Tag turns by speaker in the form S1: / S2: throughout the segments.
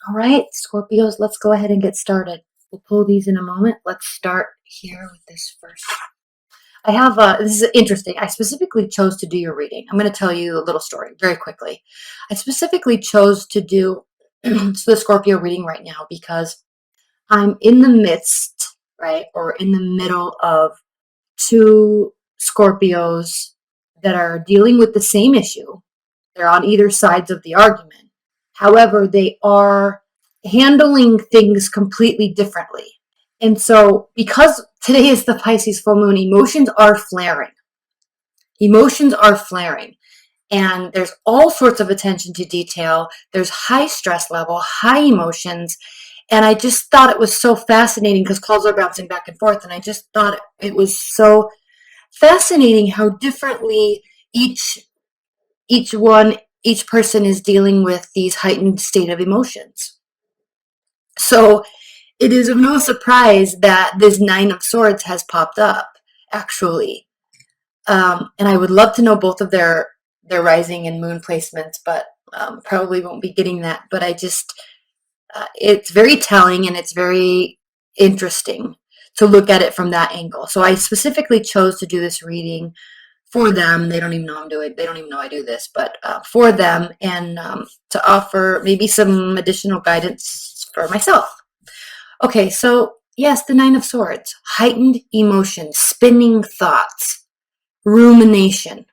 S1: All right, Scorpios, let's go ahead and get started. We'll pull these in a moment. Let's start here with this first. I have, this is interesting. I specifically chose to do your reading. I'm going to tell you a little story very quickly. I specifically chose to do the Scorpio reading right now because I'm in the midst, right, or in the middle of two Scorpios that are dealing with the same issue. They're on either sides of the argument. However, they are handling things completely differently. And so, because today is the Pisces full moon, emotions are flaring. Emotions are flaring. And there's all sorts of attention to detail. There's high stress level, high emotions. And I just thought it was so fascinating because calls are bouncing back and forth. And I just thought it was so fascinating how differently each each one each person is dealing with these heightened state of emotions. So it is of no surprise that this Nine of Swords has popped up, actually. And I would love to know both of their rising and moon placements, but probably won't be getting that. But I just, it's very telling and it's very interesting to look at it from that angle. So I specifically chose to do this reading for them. They don't even know I'm doing. They don't even know I do this, but for them, and to offer maybe some additional guidance for myself. Okay, so yes, the Nine of Swords, heightened emotions, spinning thoughts, rumination.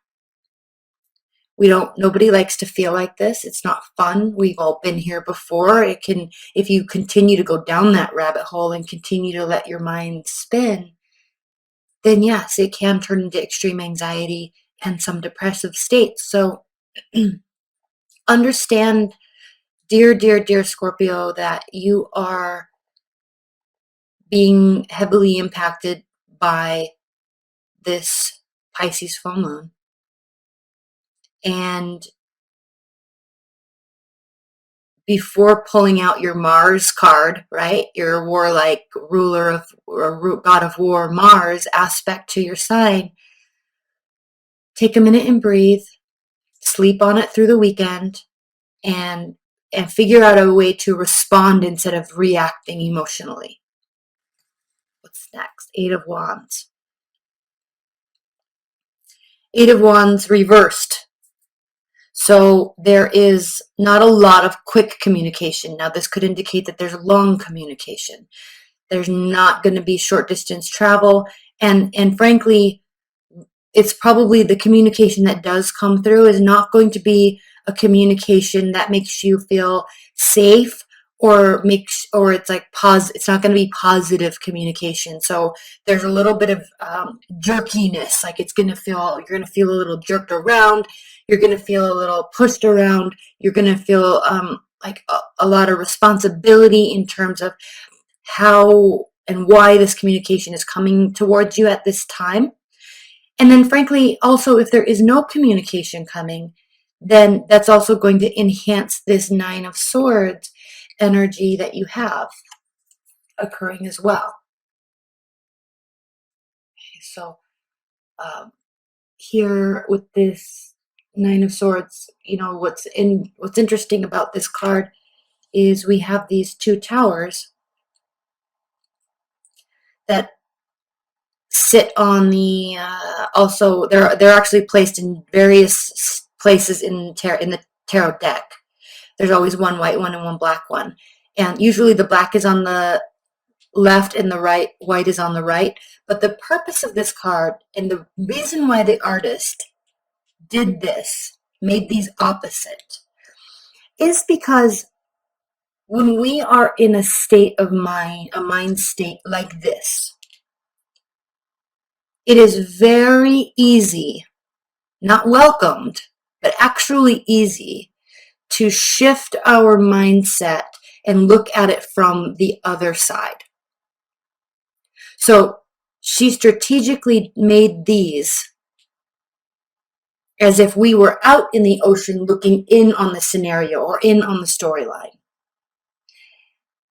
S1: Nobody likes to feel like this. It's not fun. We've all been here before. If you continue to go down that rabbit hole and continue to let your mind spin, then yes, it can turn into extreme anxiety and some depressive states. So understand, dear Scorpio, that you are being heavily impacted by this Pisces full moon. And before pulling out your Mars card, right, your warlike ruler of, or god of war, Mars aspect to your sign, take a minute and breathe, sleep on it through the weekend, and figure out a way to respond instead of reacting emotionally. What's next? Eight of Wands. Eight of Wands reversed. So there is not a lot of quick communication. Now, this could indicate that there's long communication. There's not going to be short distance travel. And frankly, it's probably the communication that does come through is not going to be a communication that makes you feel safe or it's like it's not going to be positive communication. So there's a little bit of jerkiness, like you're going to feel a little jerked around, you're going to feel a little pushed around, you're going to feel like a lot of responsibility in terms of how and why this communication is coming towards you at this time. And then frankly, also, if there is no communication coming, then that's also going to enhance this Nine of Swords energy that you have occurring as well. Okay, so here with this Nine of Swords, what's interesting about this card is we have these two towers that sit on the also they're actually placed in various places in the tarot deck. There's always one white one and one black one, and usually the black is on the left and the white is on the right. But the purpose of this card and the reason why the artist did this, made these opposite, is because when we are in a state of mind, a mind state like this, it is very easy, not welcomed, but actually easy to shift our mindset and look at it from the other side. So she strategically made these as if we were out in the ocean looking in on the scenario or in on the storyline,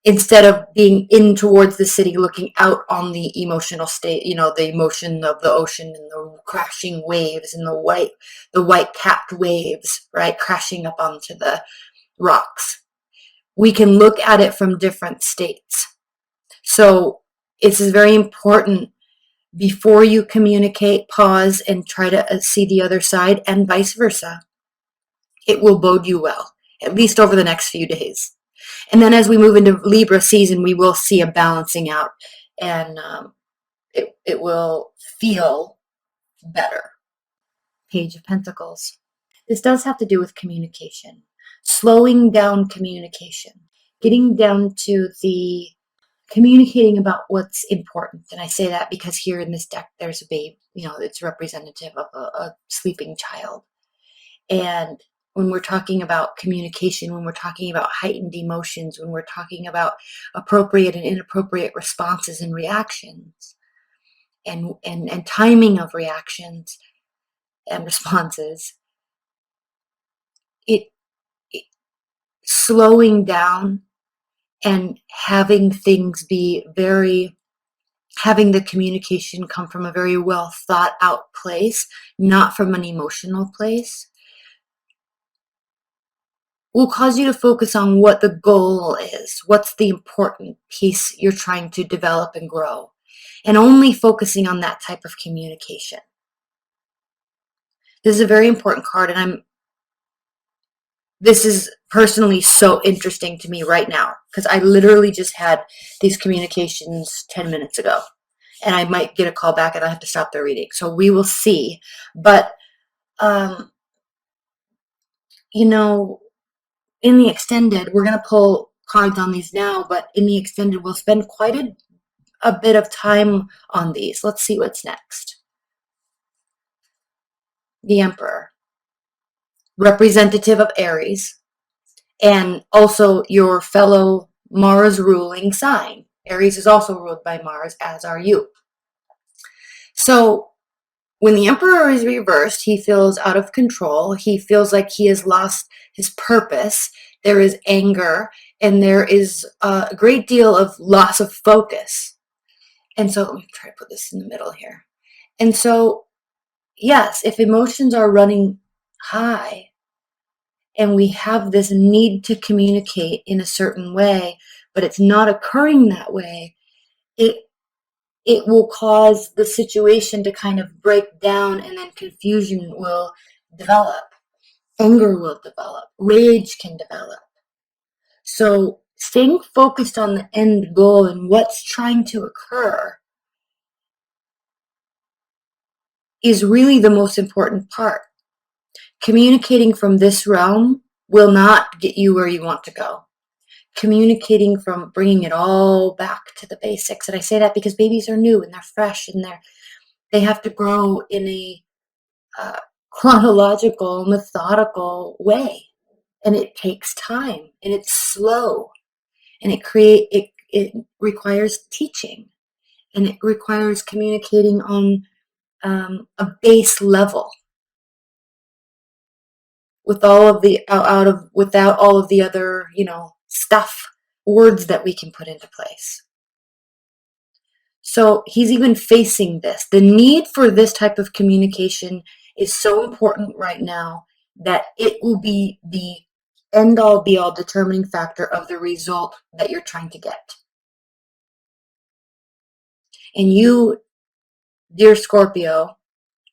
S1: instead of being in towards the city looking out on the emotional state, the emotion of the ocean and the crashing waves and the white capped waves, right, crashing up onto the rocks. we can look at it from different states. So it's very important, before you communicate, pause and try to see the other side, and vice versa. It will bode you well, at least over the next few days. And then as we move into Libra season, we will see a balancing out, and it will feel better. Page of Pentacles. This does have to do with communication, slowing down communication, getting down to the communicating about what's important. And I say that because here in this deck, there's a babe, it's representative of a sleeping child. And when we're talking about communication, when we're talking about heightened emotions, when we're talking about appropriate and inappropriate responses and reactions, and timing of reactions and responses, it slowing down and having things be having the communication come from a very well thought out place, not from an emotional place, will cause you to focus on what the goal is, what's the important piece you're trying to develop and grow, and only focusing on that type of communication. This is a very important card, and this is personally so interesting to me right now, because I literally just had these communications 10 minutes ago, and I might get a call back and I have to stop the reading. So we will see. But, in the extended, we're going to pull cards on these now, but in the extended, we'll spend quite a bit of time on these. Let's see what's next. The Emperor, representative of Aries, and also your fellow Mars ruling sign. Aries is also ruled by Mars, as are you. So when the Emperor is reversed, he feels out of control. He feels like he has lost his purpose. There is anger, and there is a great deal of loss of focus. And so let me try to put this in the middle here. And so, yes, if emotions are running high and we have this need to communicate in a certain way, but it's not occurring that way, it will cause the situation to kind of break down, and then confusion will develop. Anger will develop. Rage can develop. So staying focused on the end goal and what's trying to occur is really the most important part. Communicating from this realm will not get you where you want to go. Communicating from bringing it all back to the basics. And I say that because babies are new and they're fresh and they have to grow in a chronological, methodical way. And it takes time, and it's slow, and it requires teaching, and it requires communicating on a base level with all of the without all of the other stuff, words that we can put into place. So he's even facing this. The need for this type of communication is so important right now that it will be the end all be all determining factor of the result that you're trying to get. And you, dear Scorpio,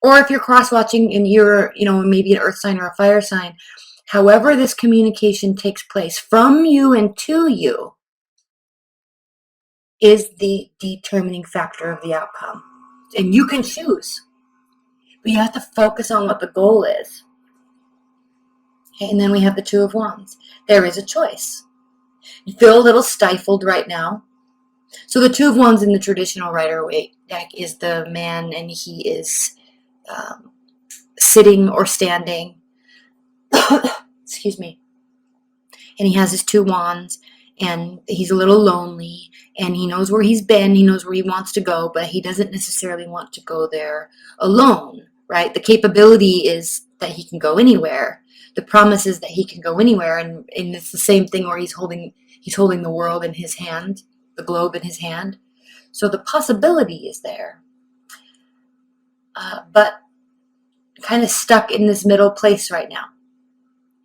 S1: or if you're cross-watching and you're, maybe an earth sign or a fire sign, however this communication takes place from you and to you is the determining factor of the outcome. And you can choose, but you have to focus on what the goal is. Okay, and then we have the Two of Wands. There is a choice. You feel a little stifled right now. So the Two of Wands in the traditional Rider-Waite deck is the man, and he is sitting or standing. Excuse me. And he has his two wands, and he's a little lonely, and he knows where he's been, he knows where he wants to go, but he doesn't necessarily want to go there alone, right? The capability is that he can go anywhere. The promise is that he can go anywhere, and it's the same thing where he's holding the world in his hand, the globe in his hand. So the possibility is there, but kind of stuck in this middle place right now.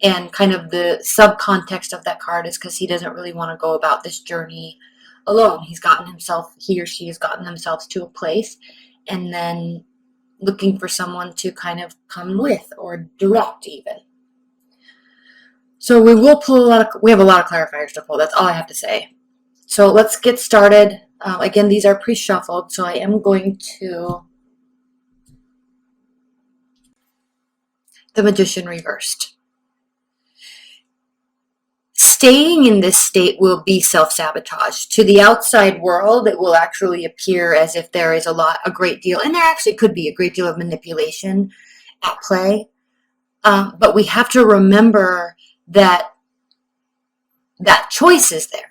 S1: And kind of the subcontext of that card is because he doesn't really want to go about this journey alone. He or she has gotten themselves to a place and then looking for someone to kind of come with or direct even. So we have a lot of clarifiers to pull. That's all I have to say. So let's get started. Again, these are pre-shuffled, so I am going to the Magician reversed. Staying in this state will be self-sabotage. To the outside world, it will actually appear as if there is a great deal, and there actually could be a great deal of manipulation at play. But we have to remember that choice is there.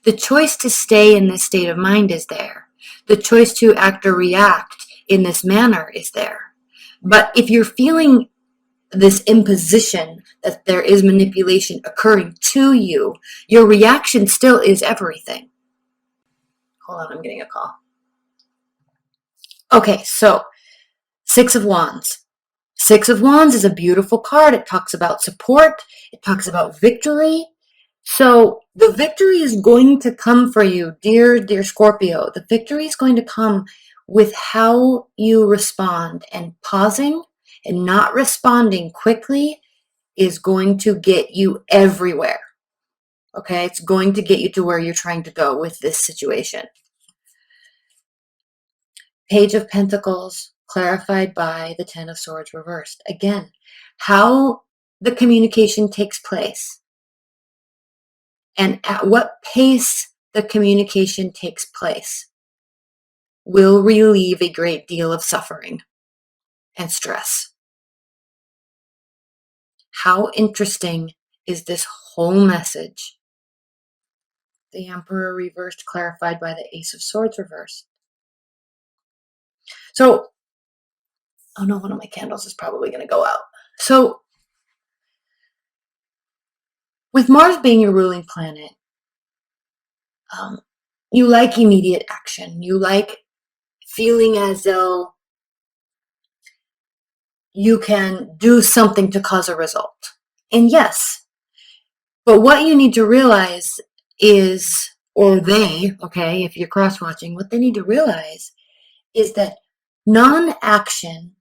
S1: The choice to stay in this state of mind is there. The choice to act or react in this manner is there. But if you're feeling this imposition that there is manipulation occurring to you, your reaction still is everything. Hold on, I'm getting a call. Okay, so Six of Wands. Six of Wands is a beautiful card. It talks about support. It talks about victory. So the victory is going to come for you, dear Scorpio. The victory is going to come with how you respond, and pausing and not responding quickly is going to get you everywhere. Okay, it's going to get you to where you're trying to go with this situation. Page of Pentacles clarified by the Ten of Swords reversed. Again, how the communication takes place and at what pace the communication takes place will relieve a great deal of suffering and stress. How interesting is this whole message? The Emperor reversed, clarified by the Ace of Swords reversed. So, oh no, one of my candles is probably going to go out. So, with Mars being your ruling planet, you like immediate action. You like feeling as though you can do something to cause a result. And yes, but what you need to realize is, or they, okay, if you're cross-watching, what they need to realize is that non-action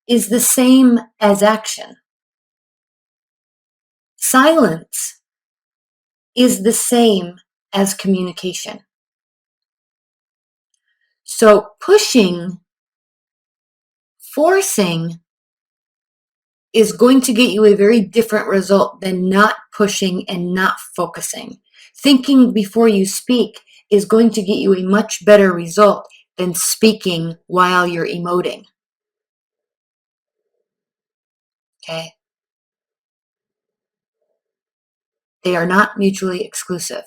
S1: is the same as action. Silence is the same as communication. So pushing, forcing is going to get you a very different result than not pushing and not focusing. Thinking before you speak is going to get you a much better result than speaking while you're emoting. Okay? They are not mutually exclusive.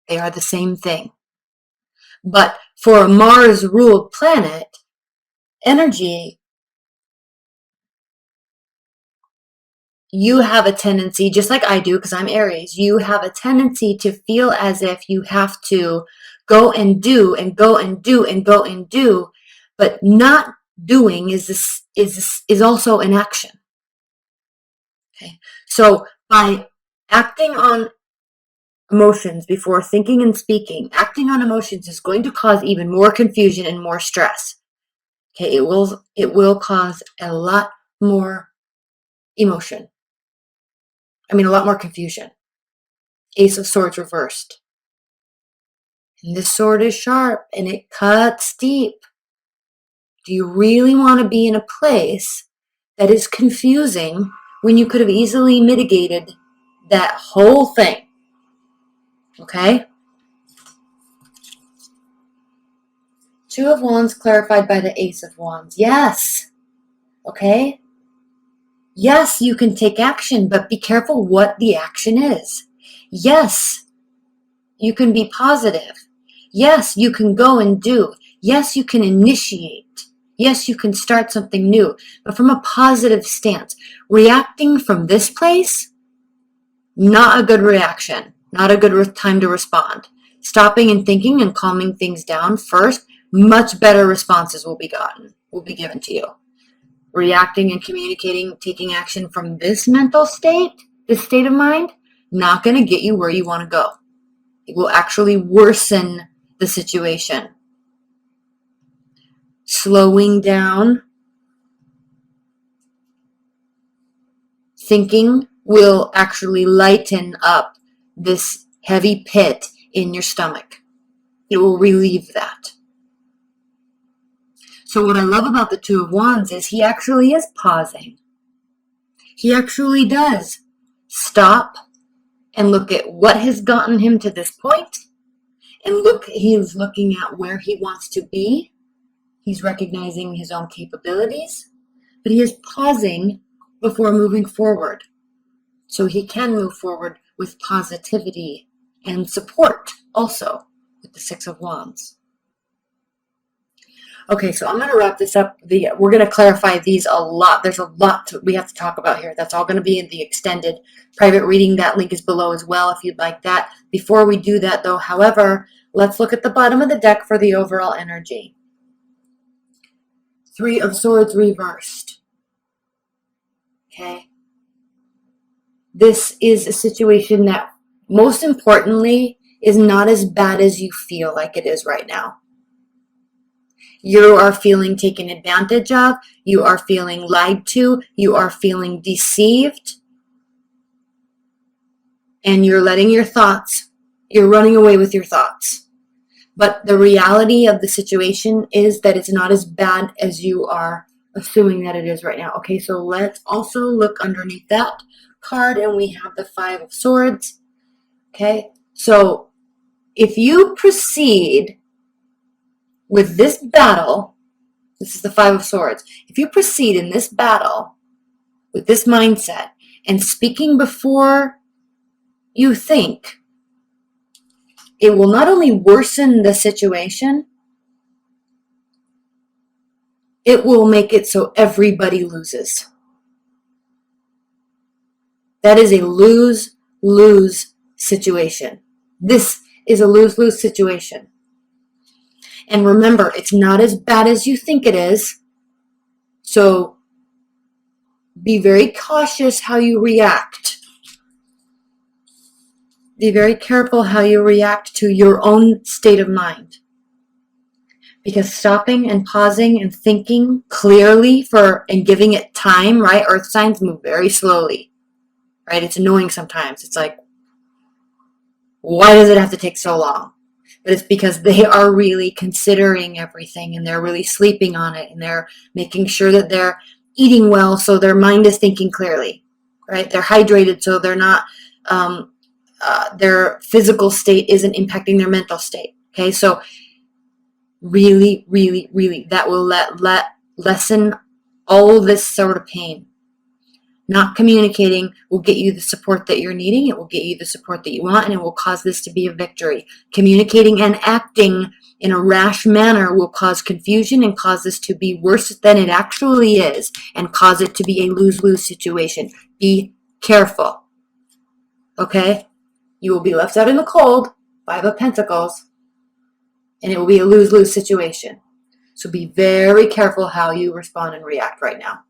S1: They are the same thing. But for a Mars-ruled planet, energy, you have a tendency, just like I do because I'm Aries, you have a tendency to feel as if you have to go and do and go and do and go and do, but not doing is also an action. Okay, so by acting on emotions before thinking and speaking, acting on emotions is going to cause even more confusion and more stress. Okay, it will cause a lot more emotion. I mean, a lot more confusion. Ace of Swords reversed. And this sword is sharp and it cuts deep. Do you really want to be in a place that is confusing when you could have easily mitigated that whole thing? Okay? Two of Wands clarified by the Ace of Wands. Yes. Okay? Yes, you can take action, but be careful what the action is. Yes, you can be positive. Yes, you can go and do. Yes, you can initiate. Yes, you can start something new, but from a positive stance. Reacting from this place, not a good reaction, not a good time to respond. Stopping and thinking and calming things down first, much better responses will be given to you. reacting and communicating, taking action from this mental state, this state of mind, not going to get you where you want to go. It will actually worsen the situation. Slowing down, thinking will actually lighten up this heavy pit in your stomach. It will relieve that. So what I love about the Two of Wands is he actually is pausing. He actually does stop and look at what has gotten him to this point, and he's looking at where he wants to be. He's recognizing his own capabilities, but he is pausing before moving forward. So he can move forward with positivity and support also with the Six of Wands. Okay, so I'm going to wrap this up. We're going to clarify these a lot. There's a lot we have to talk about here. That's all going to be in the extended private reading. That link is below as well if you'd like that. Before we do that, though, however, let's look at the bottom of the deck for the overall energy. Three of Swords reversed. Okay. This is a situation that, most importantly, is not as bad as you feel like it is right now. You are feeling taken advantage of. You are feeling lied to. You are feeling deceived. And you're letting your thoughts, you're running away with your thoughts. But the reality of the situation is that it's not as bad as you are assuming that it is right now. Okay, so let's also look underneath that card, and we have the Five of Swords. Okay, so if you proceed with this battle, this is the Five of Swords. If you proceed in this battle with this mindset and speaking before you think, it will not only worsen the situation, it will make it so everybody loses. That is a lose-lose situation. This is a lose-lose situation. And remember, it's not as bad as you think it is. So be very cautious how you react. Be very careful how you react to your own state of mind. Because stopping and pausing and thinking clearly and giving it time, right? Earth signs move very slowly, right? It's annoying sometimes. It's like, why does it have to take so long? But it's because they are really considering everything, and they're really sleeping on it, and they're making sure that they're eating well so their mind is thinking clearly, right? They're hydrated so they're not, their physical state isn't impacting their mental state. Okay, so really, really, really, that will lessen all of this sort of pain. Not communicating will get you the support that you're needing. It will get you the support that you want, and it will cause this to be a victory. Communicating and acting in a rash manner will cause confusion and cause this to be worse than it actually is, and cause it to be a lose-lose situation. Be careful. Okay? You will be left out in the cold, Five of Pentacles, and it will be a lose-lose situation. So be very careful how you respond and react right now.